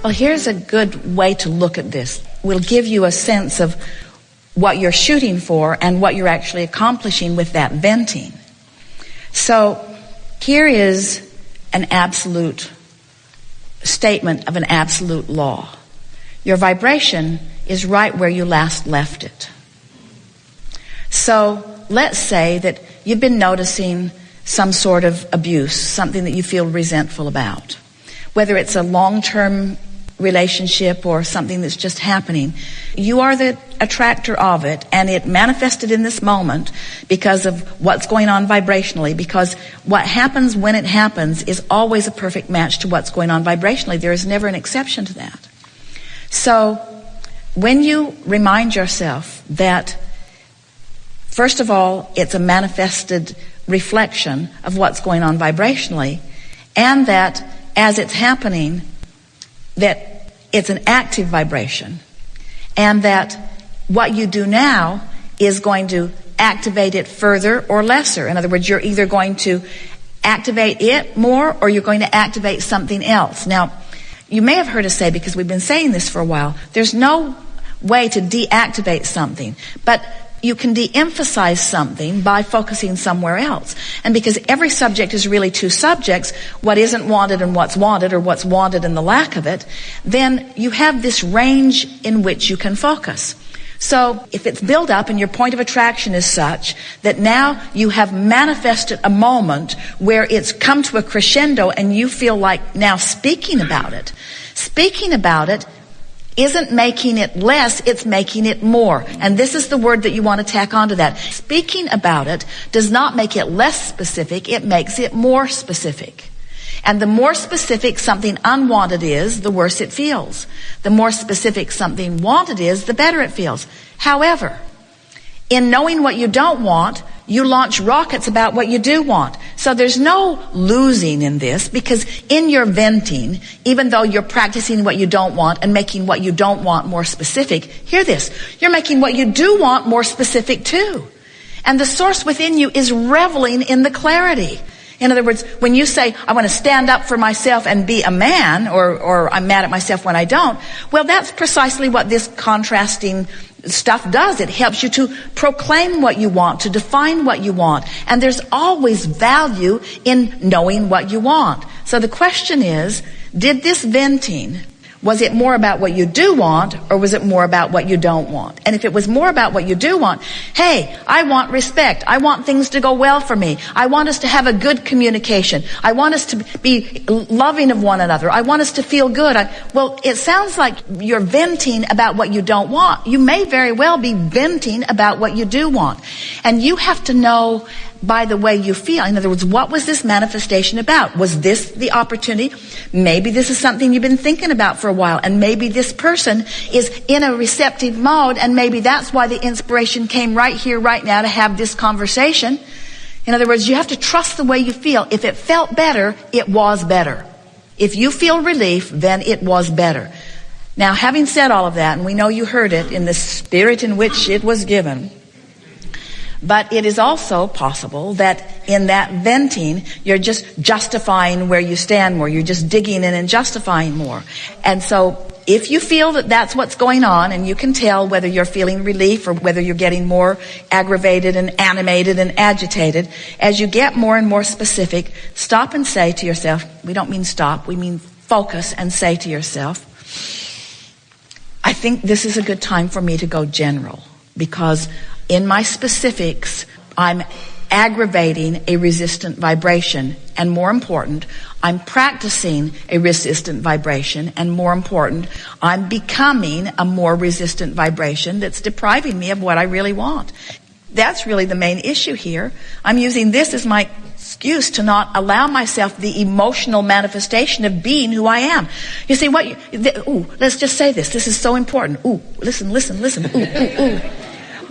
Well, here's a good way to look at this. We'll give you a sense of what you're shooting for and what you're actually accomplishing with that venting. So here is an absolute statement of an absolute law. Your vibration is right where you last left it. So let's say that you've been noticing some sort of abuse, something that you feel resentful about. Whether it's a long-term relationship or something that's just happening, you are the attractor of it, and it manifested in this moment because of what's going on vibrationally, because what happens when it happens is always a perfect match to what's going on vibrationally. There is never an exception to that. So when you remind yourself that, first of all, it's a manifested reflection of what's going on vibrationally, and that as it's happening, that it's an active vibration, and that what you do now is going to activate it further or lesser. In other words, you're either going to activate it more or you're going to activate something else. Now, you may have heard us say, because we've been saying this for a while, there's no way to deactivate something, but you can de-emphasize something by focusing somewhere else. And because every subject is really two subjects, what isn't wanted and what's wanted, or what's wanted and the lack of it, then you have this range in which you can focus. So if it's built up and your point of attraction is such that now you have manifested a moment where it's come to a crescendo and you feel like now speaking about it isn't making it less, it's making it more. And this is the word that you want to tack onto that. Speaking about it does not make it less specific, it makes it more specific. And the more specific something unwanted is, the worse it feels. The more specific something wanted is, the better it feels. However, in knowing what you don't want, you launch rockets about what you do want. So there's no losing in this, because in your venting, even though you're practicing what you don't want and making what you don't want more specific, hear this, you're making what you do want more specific too. And the source within you is reveling in the clarity. In other words, when you say, I want to stand up for myself and be a man, or I'm mad at myself when I don't, well, that's precisely what this contrasting stuff does. It helps you to proclaim what you want, to define what you want. And there's always value in knowing what you want. So the question is, did this venting, was it more about what you do want, or was it more about what you don't want? And if it was more about what you do want, hey, I want respect. I want things to go well for me. I want us to have a good communication. I want us to be loving of one another. I want us to feel good. Well, it sounds like you're venting about what you don't want. You may very well be venting about what you do want. And you have to know by the way you feel. In other words, what was this manifestation about? Was this the opportunity? Maybe this is something you've been thinking about for a while, and maybe this person is in a receptive mode, and maybe that's why the inspiration came right here, right now, to have this conversation. In other words, you have to trust the way you feel. If it felt better, it was better. If you feel relief, then it was better. Now, having said all of that, and we know you heard it in the spirit in which it was given, but it is also possible that in that venting, you're just justifying where you stand more. You're just digging in and justifying more. And so if you feel that that's what's going on, and you can tell whether you're feeling relief or whether you're getting more aggravated and animated and agitated, as you get more and more specific, stop and say to yourself, we don't mean stop, we mean focus, and say to yourself, I think this is a good time for me to go general, because in my specifics, I'm aggravating a resistant vibration, and more important, I'm practicing a resistant vibration, and more important, I'm becoming a more resistant vibration that's depriving me of what I really want. That's really the main issue here. I'm using this as my excuse to not allow myself the emotional manifestation of being who I am. You see, let's just say this. This is so important. Listen.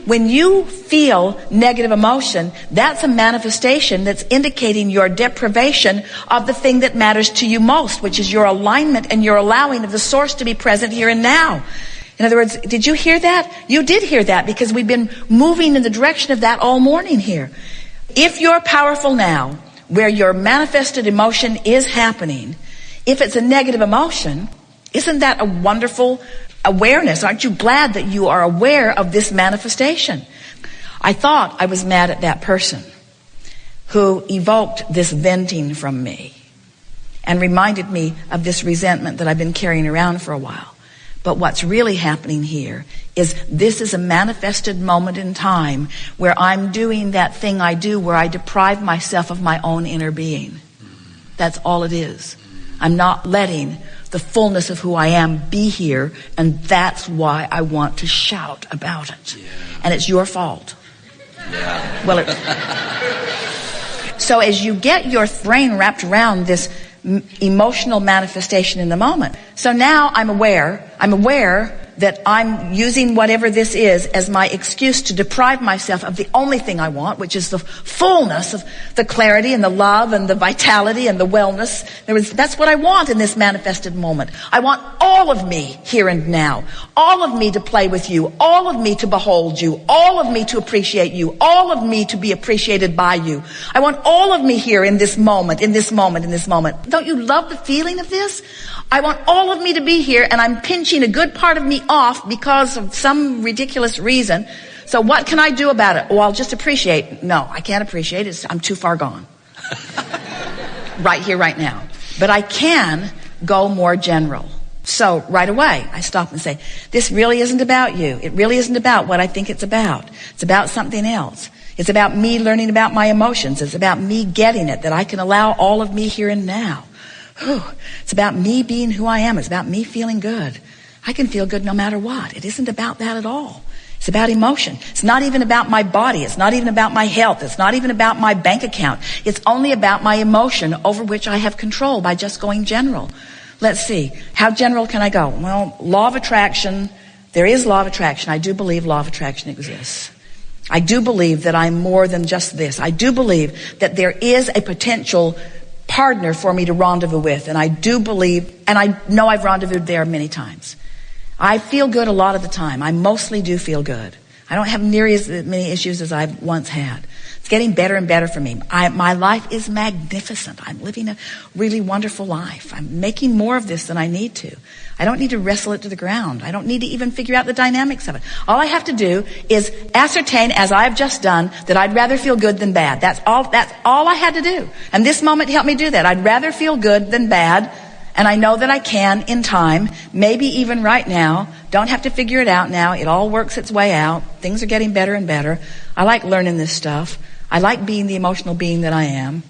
When you feel negative emotion, that's a manifestation that's indicating your deprivation of the thing that matters to you most, which is your alignment and your allowing of the source to be present here and now. In other words, did you hear that? You did hear that, because we've been moving in the direction of that all morning here. If you're powerful now, where your manifested emotion is happening, if it's a negative emotion, Isn't that a wonderful awareness? Aren't you glad that you are aware of this manifestation? I thought I was mad at that person who evoked this venting from me and reminded me of this resentment that I've been carrying around for a while. But what's really happening here is this is a manifested moment in time where I'm doing that thing I do where I deprive myself of my own inner being. That's all it is. I'm not letting the fullness of who I am be here, and that's why I want to shout about it. Yeah. And it's your fault. Yeah. Well, so as you get your brain wrapped around this emotional manifestation in the moment. So now I'm aware that I'm using whatever this is as my excuse to deprive myself of the only thing I want, which is the fullness of the clarity and the love and the vitality and the wellness. That's what I want in this manifested moment. I want all of me here and now. All of me to play with you. All of me to behold you. All of me to appreciate you. All of me to be appreciated by you. I want all of me here in this moment, in this moment, in this moment. Don't you love the feeling of this? I want all of me to be here, and I'm pinching a good part of me off because of some ridiculous reason. So what can I do about it? Oh, I'll just appreciate. No, I can't appreciate it. I'm too far gone. Right here, right now. But I can go more general. So right away, I stop and say, this really isn't about you. It really isn't about what I think it's about. It's about something else. It's about me learning about my emotions. It's about me getting it, that I can allow all of me here and now. It's about me being who I am. It's about me feeling good. I can feel good no matter what. It isn't about that at all. It's about emotion. It's not even about my body. It's not even about my health. It's not even about my bank account. It's only about my emotion over which I have control by just going general. Let's see. How general can I go? Well, law of attraction. There is law of attraction. I do believe law of attraction exists. I do believe that I'm more than just this. I do believe that there is a potential partner for me to rendezvous with. And I do believe, and I know I've rendezvoused there many times. I feel good a lot of the time. I mostly do feel good. I don't have nearly as many issues as I've once had. It's getting better and better for me. My life is magnificent. I'm living a really wonderful life. I'm making more of this than I need to. I don't need to wrestle it to the ground. I don't need to even figure out the dynamics of it. All I have to do is ascertain, as I've just done, that I'd rather feel good than bad. That's all I had to do. And this moment helped me do that. I'd rather feel good than bad. And I know that I can in time, maybe even right now. Don't have to figure it out now. It all works its way out. Things are getting better and better. I like learning this stuff. I like being the emotional being that I am.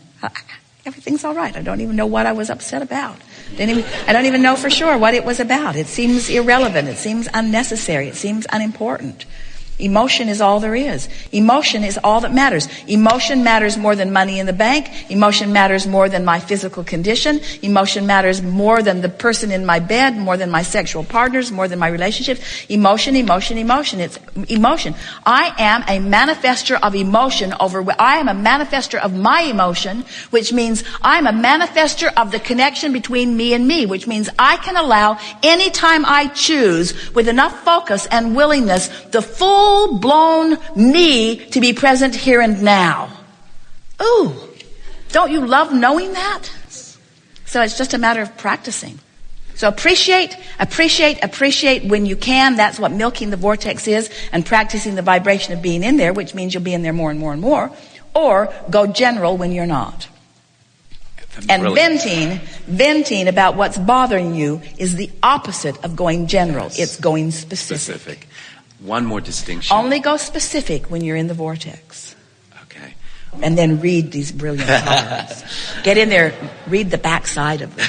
Everything's all right. I don't even know what I was upset about. I don't even know for sure what it was about. It seems irrelevant. It seems unnecessary. It seems unimportant. Emotion is all there is. Emotion is all that matters. Emotion matters more than money in the bank. Emotion matters more than my physical condition. Emotion matters more than the person in my bed, more than my sexual partners, more than my relationships. Emotion, emotion, emotion. It's emotion. I am a manifester of emotion I am a manifester of my emotion, which means I'm a manifester of the connection between me and me, which means I can allow anytime I choose with enough focus and willingness the full-blown me to be present here and now. Ooh, don't you love knowing that? So it's just a matter of practicing. So appreciate when you can. That's what milking the vortex is, and practicing the vibration of being in there, which means you'll be in there more and more and more. Or go general when you're not. And venting about what's bothering you is the opposite of going general. Yes. It's going specific. One more distinction. Only go specific when you're in the vortex. Okay. And then read these brilliant cards. Get in there, read the backside of them.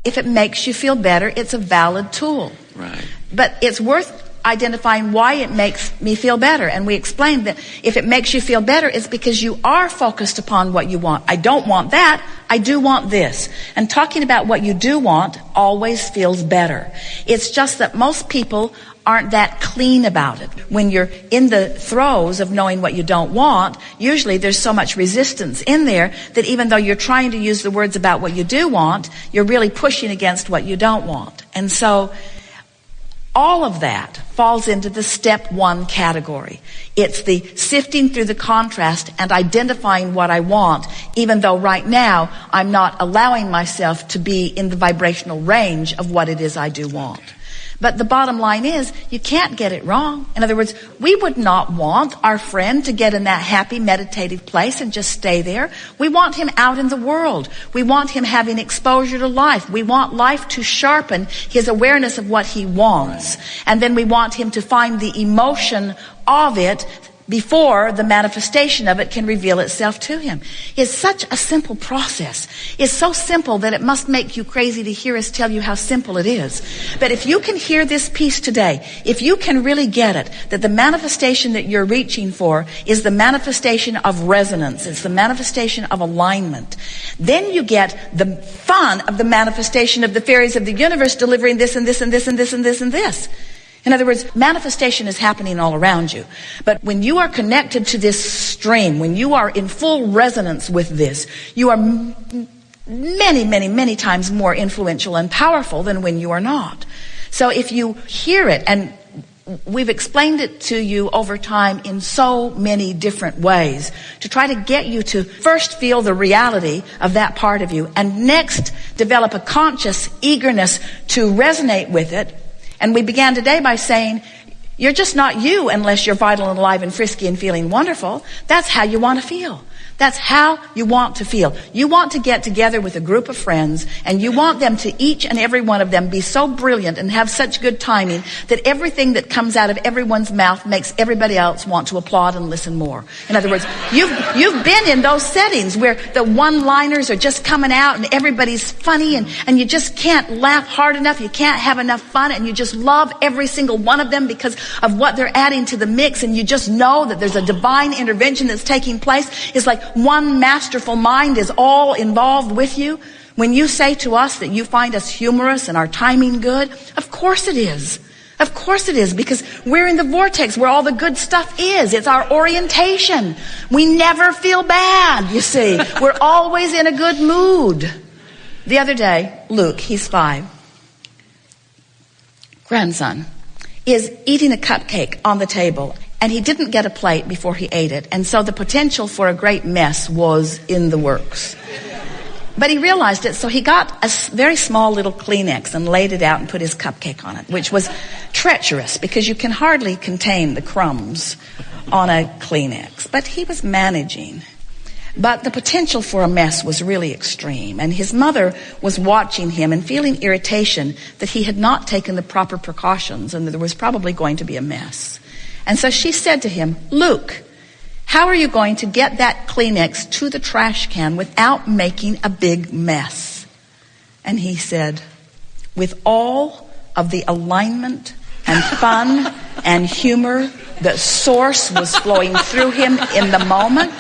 If it makes you feel better, it's a valid tool. Right. But it's worth identifying why it makes me feel better. And we explained that if it makes you feel better, it's because you are focused upon what you want. I don't want that. I do want this. And talking about what you do want always feels better. It's just that most people aren't that clean about it. When you're in the throes of knowing what you don't want, usually there's so much resistance in there that even though you're trying to use the words about what you do want, you're really pushing against what you don't want. And so all of that falls into the step 1 category. It's the sifting through the contrast and identifying what I want, even though right now I'm not allowing myself to be in the vibrational range of what it is I do want. But the bottom line is, you can't get it wrong. In other words, we would not want our friend to get in that happy, meditative place and just stay there. We want him out in the world. We want him having exposure to life. We want life to sharpen his awareness of what he wants. And then we want him to find the emotion of it before the manifestation of it can reveal itself to him. It's such a simple process. It's so simple that it must make you crazy to hear us tell you how simple it is. But if you can hear this piece today, if you can really get it, that the manifestation that you're reaching for is the manifestation of resonance, it's the manifestation of alignment, then you get the fun of the manifestation of the fairies of the universe delivering this and this and this and this and this and this. In other words, manifestation is happening all around you. But when you are connected to this stream, when you are in full resonance with this, you are many, many, many times more influential and powerful than when you are not. So if you hear it, and we've explained it to you over time in so many different ways, to try to get you to first feel the reality of that part of you, and next develop a conscious eagerness to resonate with it. And we began today by saying, you're just not you unless you're vital and alive and frisky and feeling wonderful. That's how you want to feel. That's how you want to feel. You want to get together with a group of friends, and you want them to, each and every one of them, be so brilliant and have such good timing that everything that comes out of everyone's mouth makes everybody else want to applaud and listen more. In other words, you've been in those settings where the one-liners are just coming out and everybody's funny, and you just can't laugh hard enough, you can't have enough fun, and you just love every single one of them because of what they're adding to the mix, and you just know that there's a divine intervention that's taking place. It's like one masterful mind is all involved with you. When you say to us that you find us humorous and our timing good, of course it is. Of course it is, because we're in the vortex where all the good stuff is. It's our orientation. We never feel bad, you see. We're always in a good mood. The other day, Luke, he's 5, grandson, is eating a cupcake on the table. And he didn't get a plate before he ate it. And so the potential for a great mess was in the works. But he realized it, so he got a very small little Kleenex and laid it out and put his cupcake on it, which was treacherous because you can hardly contain the crumbs on a Kleenex. But he was managing. But the potential for a mess was really extreme. And his mother was watching him and feeling irritation that he had not taken the proper precautions and that there was probably going to be a mess. And so she said to him, Luke, how are you going to get that Kleenex to the trash can without making a big mess? And he said, with all of the alignment and fun and humor, the source was flowing through him in the moment,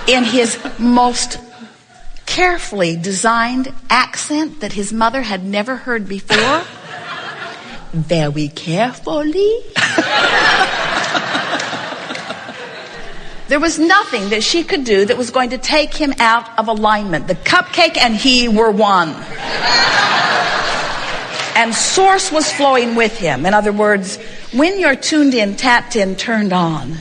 in his most carefully designed accent that his mother had never heard before. Very carefully. There was nothing that she could do that was going to take him out of alignment. The cupcake and he were one. And source was flowing with him. In other words, when you're tuned in, tapped in, turned on,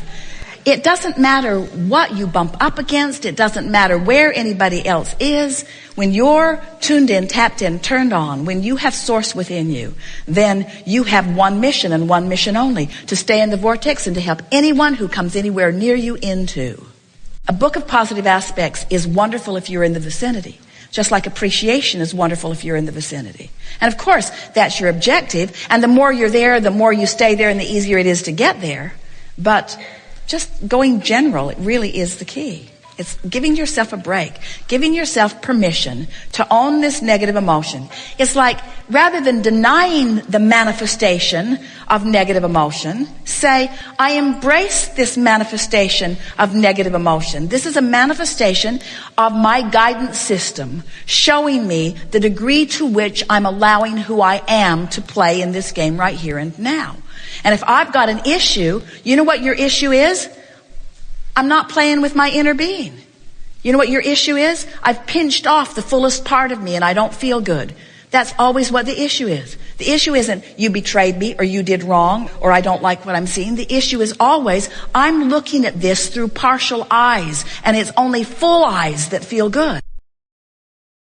it doesn't matter what you bump up against. It doesn't matter where anybody else is. When you're tuned in, tapped in, turned on, when you have source within you, then you have one mission and one mission only, to stay in the vortex and to help anyone who comes anywhere near you into. A book of positive aspects is wonderful if you're in the vicinity. Just like appreciation is wonderful if you're in the vicinity. And of course, that's your objective. And the more you're there, the more you stay there and the easier it is to get there. But just going general, it really is the key. It's giving yourself a break, giving yourself permission to own this negative emotion. It's like, rather than denying the manifestation of negative emotion, say, I embrace this manifestation of negative emotion. This is a manifestation of my guidance system showing me the degree to which I'm allowing who I am to play in this game right here and now. And if I've got an issue, you know what your issue is? I'm not playing with my inner being. You know what your issue is? I've pinched off the fullest part of me and I don't feel good. That's always what the issue is. The issue isn't you betrayed me or you did wrong or I don't like what I'm seeing. The issue is always I'm looking at this through partial eyes, and it's only full eyes that feel good.